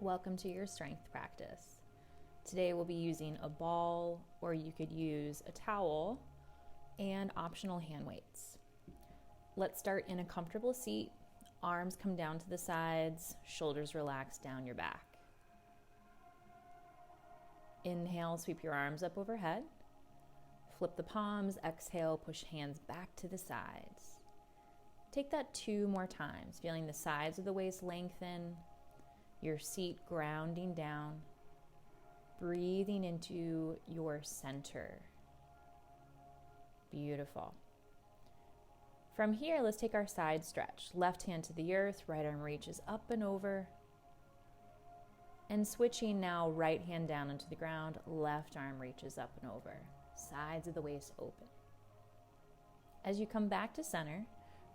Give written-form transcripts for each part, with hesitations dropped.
Welcome to your strength practice. Today we'll be using a ball, or you could use a towel, and optional hand weights. Let's start in a comfortable seat. Arms come down to the sides, shoulders relax down your back. Inhale, sweep your arms up overhead. Flip the palms, exhale, push hands back to the sides. Take that 2 more times, feeling the sides of the waist lengthen, your seat grounding down, breathing into your center. Beautiful. From here, let's take our side stretch. Left hand to the earth, right arm reaches up and over. And switching now, right hand down into the ground, left arm reaches up and over. Sides of the waist open. As you come back to center,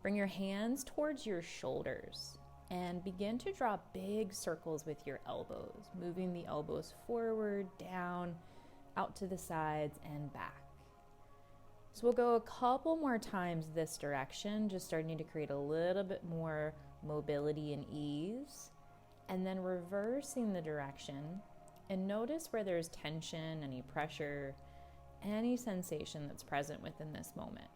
bring your hands towards your shoulders and begin to draw big circles with your elbows, moving the elbows forward, down, out to the sides, and back. So we'll go a couple more times this direction, just starting to create a little bit more mobility and ease, and then reversing the direction, and notice where there's tension, any pressure, any sensation that's present within this moment.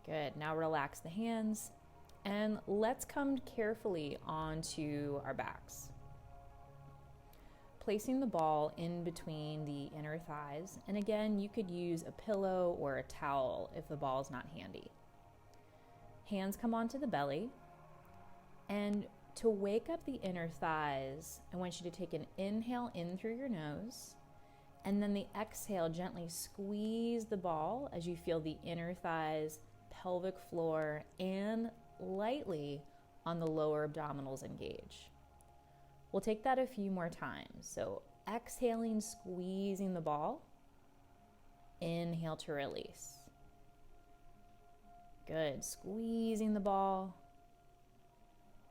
Good. Now relax the hands and let's come carefully onto our backs. Placing the ball in between the inner thighs, and again, you could use a pillow or a towel if the ball is not handy. Hands come onto the belly, and to wake up the inner thighs, I want you to take an inhale in through your nose, and then the exhale, gently squeeze the ball as you feel the inner thighs, pelvic floor, and lightly on the lower abdominals engage. We'll take that a few more times. So exhaling, squeezing the ball. Inhale to release. Good. Squeezing the ball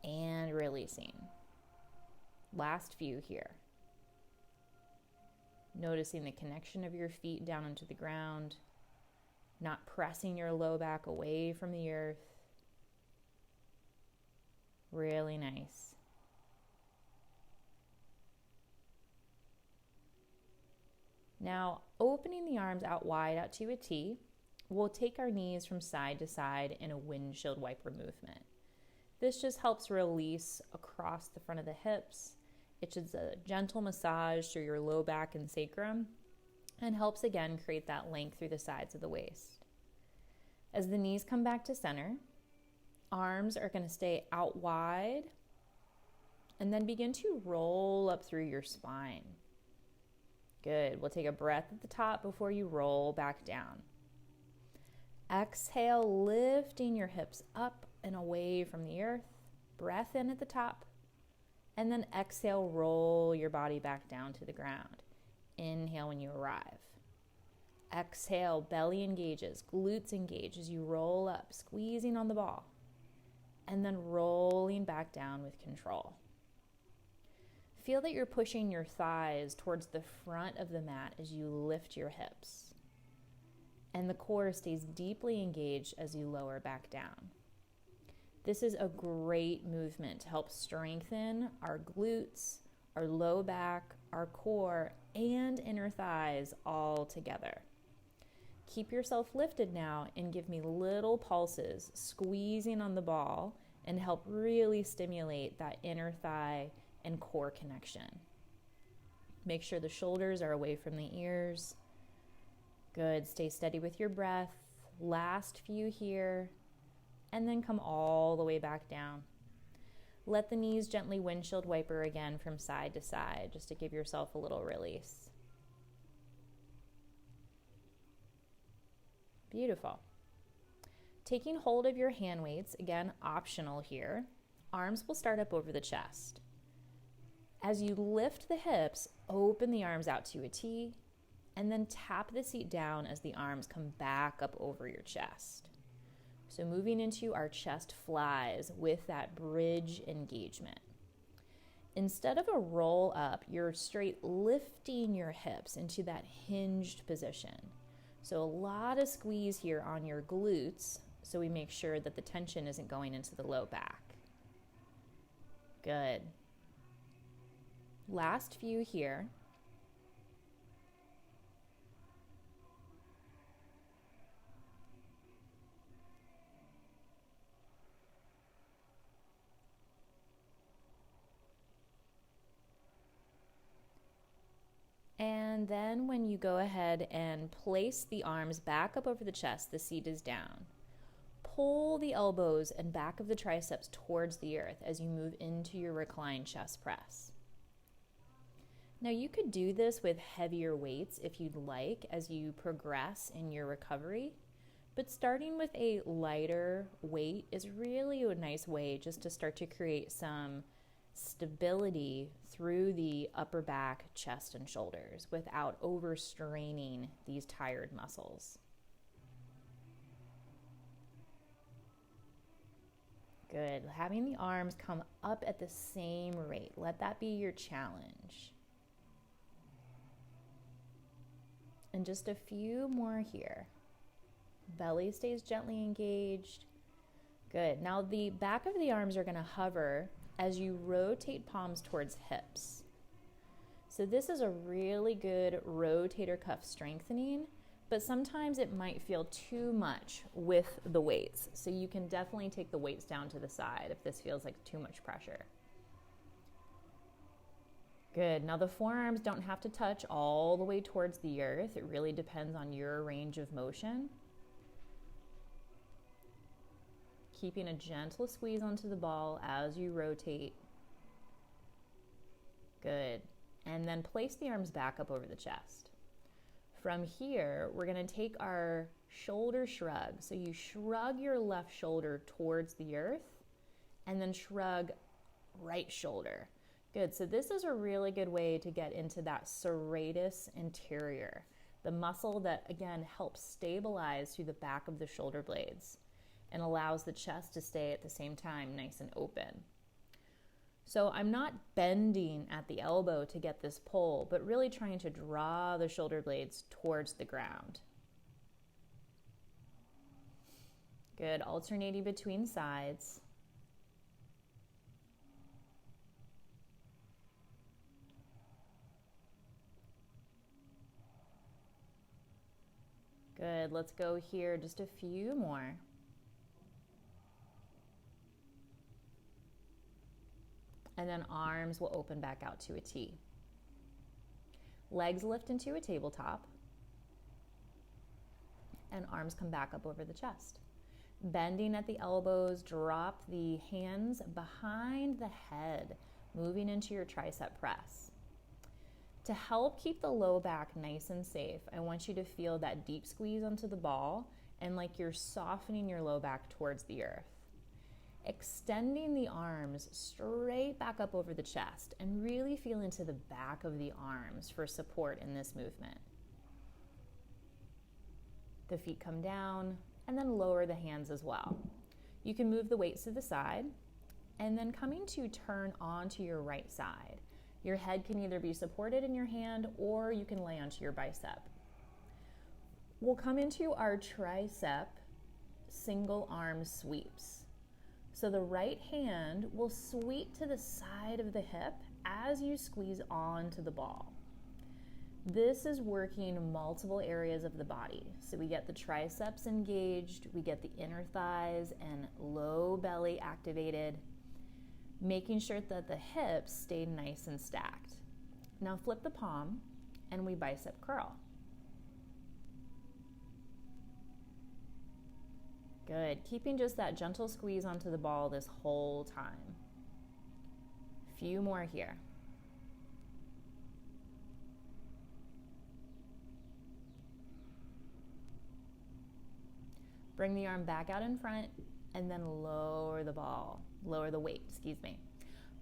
and releasing. Last few here. Noticing the connection of your feet down into the ground. Not pressing your low back away from the earth. Really nice. Now, opening the arms out wide out to a T, we'll take our knees from side to side in a windshield wiper movement. This just helps release across the front of the hips. It's just a gentle massage through your low back and sacrum, and helps again create that length through the sides of the waist. As the knees come back to center, arms are going to stay out wide and then begin to roll up through your spine. Good. We'll take a breath at the top before you roll back down. Exhale, lifting your hips up and away from the earth. Breath in at the top, and then exhale, roll your body back down to the ground. Inhale when you arrive. Exhale, belly engages, glutes engage as you roll up, squeezing on the ball, and then rolling back down with control. Feel that you're pushing your thighs towards the front of the mat as you lift your hips, and the core stays deeply engaged as you lower back down. This is a great movement to help strengthen our glutes, our low back, our core, and inner thighs all together. Keep yourself lifted now and give me little pulses, squeezing on the ball, and help really stimulate that inner thigh and core connection. Make sure the shoulders are away from the ears. Good. Stay steady with your breath. Last few here, and then come all the way back down. Let the knees gently windshield wiper again from side to side, just to give yourself a little release. Beautiful. Taking hold of your hand weights, again, optional here. Arms will start up over the chest. As you lift the hips, open the arms out to a T, and then tap the seat down as the arms come back up over your chest. So moving into our chest flies with that bridge engagement. Instead of a roll up, you're straight lifting your hips into that hinged position. So a lot of squeeze here on your glutes, so we make sure that the tension isn't going into the low back. Good. Last few here. And then when you go ahead and place the arms back up over the chest, the seat is down. Pull the elbows and back of the triceps towards the earth as you move into your reclined chest press. Now you could do this with heavier weights if you'd like as you progress in your recovery, but starting with a lighter weight is really a nice way just to start to create some stability through the upper back, chest, and shoulders without overstraining these tired muscles. Good. Having the arms come up at the same rate. Let that be your challenge. And just a few more here. Belly stays gently engaged. Good. Now the back of the arms are going to hover as you rotate palms towards hips. So this is a really good rotator cuff strengthening, but sometimes it might feel too much with the weights. So you can definitely take the weights down to the side if this feels like too much pressure. Good. Now the forearms don't have to touch all the way towards the earth. It really depends on your range of motion. Keeping a gentle squeeze onto the ball as you rotate. Good. And then place the arms back up over the chest. From here, we're going to take our shoulder shrug. So you shrug your left shoulder towards the earth and then shrug right shoulder. Good. So this is a really good way to get into that serratus anterior, the muscle that, again, helps stabilize through the back of the shoulder blades and allows the chest to stay at the same time nice and open. So I'm not bending at the elbow to get this pull, but really trying to draw the shoulder blades towards the ground. Good. Alternating between sides. Good. Let's go here just a few more. And then arms will open back out to a T. Legs lift into a tabletop. And arms come back up over the chest. Bending at the elbows, drop the hands behind the head, moving into your tricep press. To help keep the low back nice and safe, I want you to feel that deep squeeze onto the ball and like you're softening your low back towards the earth. Extending the arms straight back up over the chest and really feel into the back of the arms for support in this movement. The feet come down and then lower the hands as well. You can move the weights to the side and then coming to turn onto your right side. Your head can either be supported in your hand or you can lay onto your bicep. We'll come into our tricep single arm sweeps. So the right hand will sweep to the side of the hip as you squeeze onto the ball. This is working multiple areas of the body. So we get the triceps engaged, we get the inner thighs and low belly activated, making sure that the hips stay nice and stacked. Now flip the palm and we bicep curl. Good. Keeping just that gentle squeeze onto the ball this whole time. Few more here. Bring the arm back out in front and then lower the weight,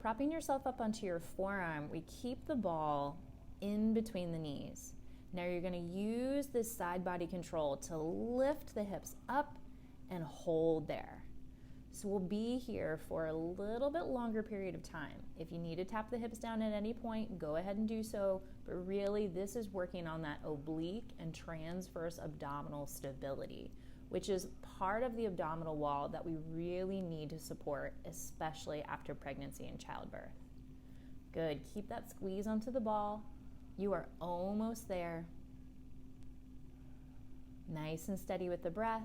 Propping yourself up onto your forearm, we keep the ball in between the knees. Now you're going to use this side body control to lift the hips up and hold there. So we'll be here for a little bit longer period of time. If you need to tap the hips down at any point, go ahead and do so. But really, this is working on that oblique and transverse abdominal stability, which is part of the abdominal wall that we really need to support, especially after pregnancy and childbirth. Good. Keep that squeeze onto the ball. You are almost there. Nice and steady with the breath.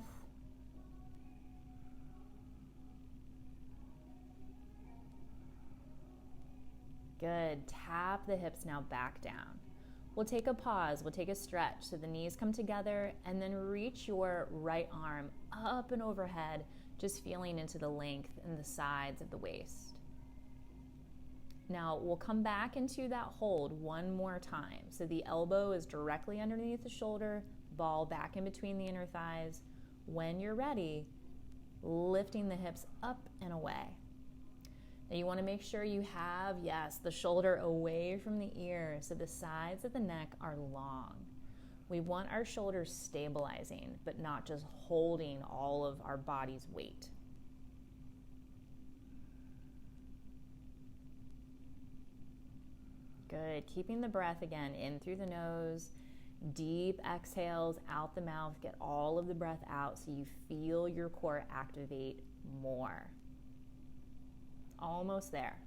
Good. Tap the hips now back down. We'll take a pause. We'll take a stretch so the knees come together, and then reach your right arm up and overhead, just feeling into the length and the sides of the waist. Now we'll come back into that hold one more time. So the elbow is directly underneath the shoulder, ball back in between the inner thighs. When you're ready, lifting the hips up and away. Now you want to make sure you have, yes, the shoulder away from the ear so the sides of the neck are long. We want our shoulders stabilizing, but not just holding all of our body's weight. Good. Keeping the breath again in through the nose. Deep exhales out the mouth. Get all of the breath out so you feel your core activate more. Almost there.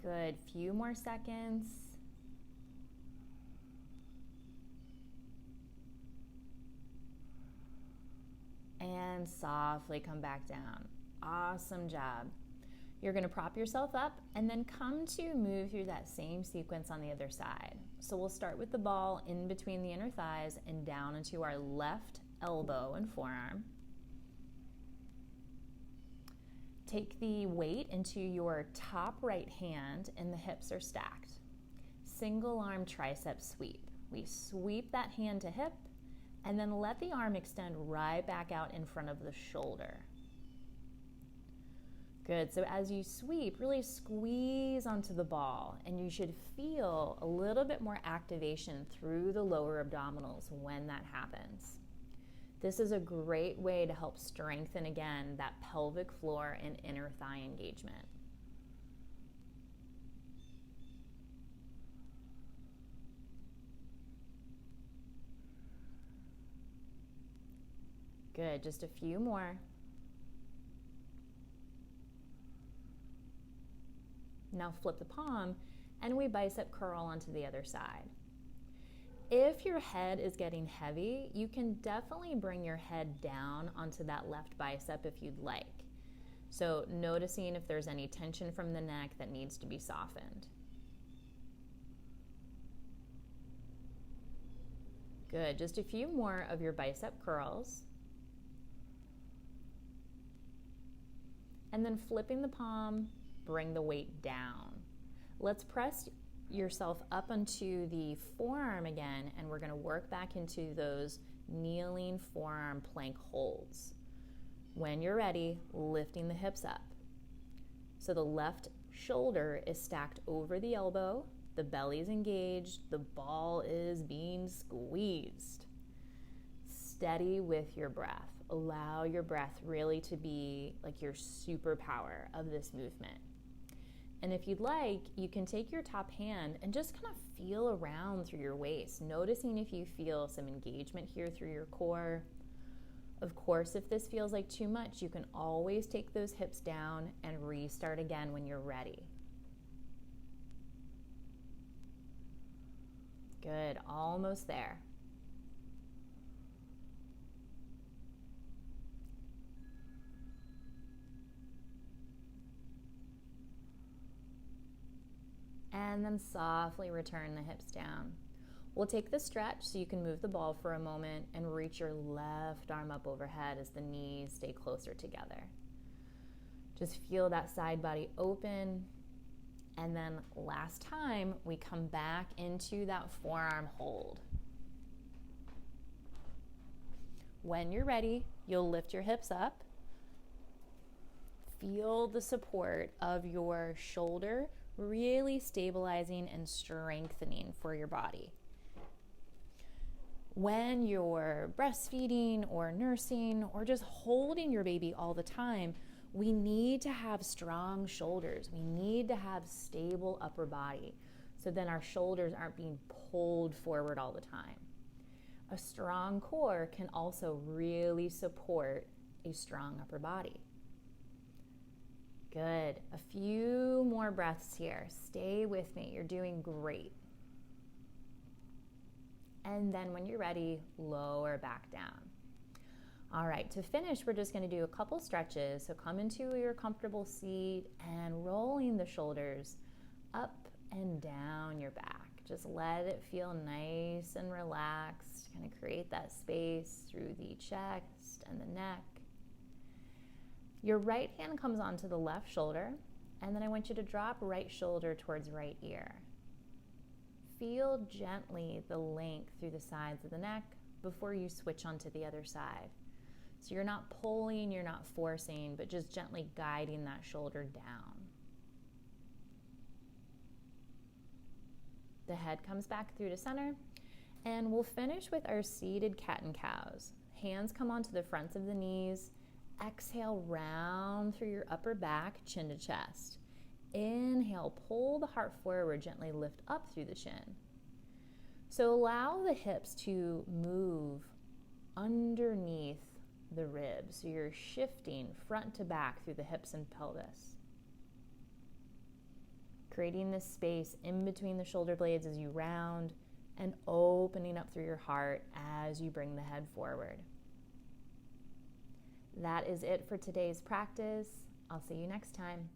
Good. Few more seconds. And softly come back down. Awesome job. You're going to prop yourself up and then come to move through that same sequence on the other side. So we'll start with the ball in between the inner thighs and down into our left elbow and forearm. Take the weight into your top right hand and the hips are stacked. Single arm tricep sweep. We sweep that hand to hip and then let the arm extend right back out in front of the shoulder. Good. So as you sweep, really squeeze onto the ball, and you should feel a little bit more activation through the lower abdominals when that happens. This is a great way to help strengthen again that pelvic floor and inner thigh engagement. Good. Just a few more. Now flip the palm and we bicep curl onto the other side. If your head is getting heavy, you can definitely bring your head down onto that left bicep if you'd like. So noticing if there's any tension from the neck that needs to be softened. Good. Just a few more of your bicep curls. And then flipping the palm, bring the weight down. Let's press yourself up onto the forearm again, and we're going to work back into those kneeling forearm plank holds. When you're ready, lifting the hips up. So the left shoulder is stacked over the elbow, the belly's engaged, the ball is being squeezed. Steady with your breath. Allow your breath really to be like your superpower of this movement. And if you'd like, you can take your top hand and just kind of feel around through your waist, noticing if you feel some engagement here through your core. Of course, if this feels like too much, you can always take those hips down and restart again when you're ready. Good, almost there. And then softly return the hips down. We'll take the stretch so you can move the ball for a moment and reach your left arm up overhead as the knees stay closer together. Just feel that side body open. And then last time, we come back into that forearm hold. When you're ready, you'll lift your hips up. Feel the support of your shoulder really stabilizing and strengthening for your body. When you're breastfeeding or nursing or just holding your baby all the time, We need to have strong shoulders. We need to have stable upper body, so then our shoulders aren't being pulled forward all the time. A strong core can also really support a strong upper body. Good. A few more breaths here. Stay with me. You're doing great. And then when you're ready, lower back down. All right, to finish, we're just going to do a couple stretches. So come into your comfortable seat and rolling the shoulders up and down your back. Just let it feel nice and relaxed. Kind of create that space through the chest and the neck. Your right hand comes onto the left shoulder, and then I want you to drop right shoulder towards right ear. Feel gently the length through the sides of the neck before you switch onto the other side. So you're not pulling, you're not forcing, but just gently guiding that shoulder down. The head comes back through to center, and we'll finish with our seated cat and cows. Hands come onto the fronts of the knees. Exhale, round through your upper back, chin to chest. Inhale, pull the heart forward, gently lift up through the chin. So allow the hips to move underneath the ribs. So you're shifting front to back through the hips and pelvis. Creating this space in between the shoulder blades as you round, and opening up through your heart as you bring the head forward. That is it for today's practice. I'll see you next time.